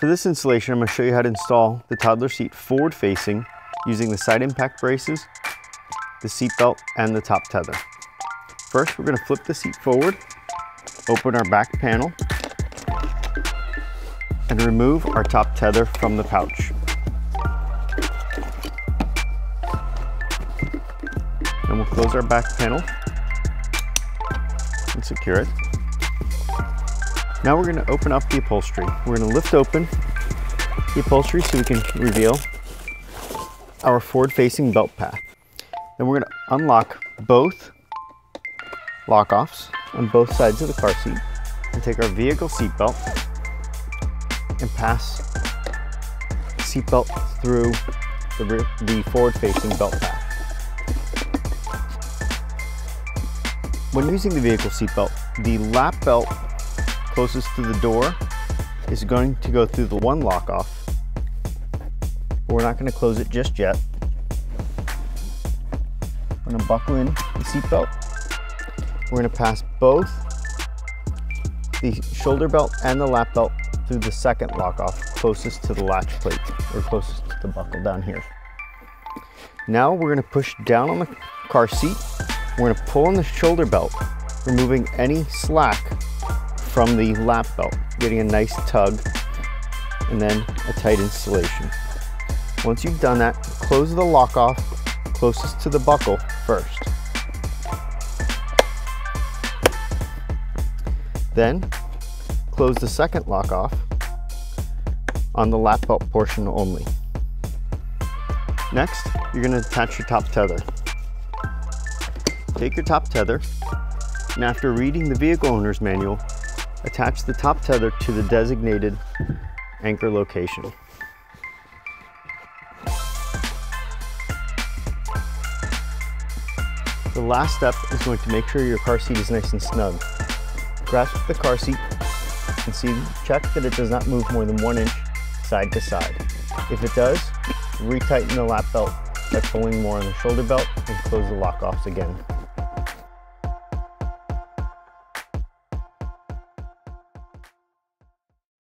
For this installation, I'm going to show you how to install the Toddler seat forward facing using the side impact braces, the seat belt, and the top tether. First, we're going to flip the seat forward, open our back panel, and remove our top tether from the pouch. And we'll close our back panel and secure it. Now we're going to open up the upholstery. We're going to lift open the upholstery so we can reveal our forward-facing belt path. Then we're going to unlock both lock-offs on both sides of the car seat and take our vehicle seat belt and pass the seat belt through the forward-facing belt path. When using the vehicle seat belt, the lap belt closest to the door is going to go through the one lock-off. We're not going to close it just yet. We're going to buckle in the seat belt. We're going to pass both the shoulder belt and the lap belt through the second lock-off closest to the latch plate, or closest to the buckle down here. Now we're going to push down on the car seat. We're going to pull on the shoulder belt, removing any slack from the lap belt, getting a nice tug and then a tight installation. Once you've done that, close the lock off closest to the buckle first. Then close the second lock off on the lap belt portion only. Next, you're going to attach your top tether. Take your top tether, and after reading the vehicle owner's manual, attach the top tether to the designated anchor location. The last step is going to make sure your car seat is nice and snug. Grasp the car seat and check that it does not move more than 1 inch side to side. If it does, retighten the lap belt by pulling more on the shoulder belt and close the lock-offs again.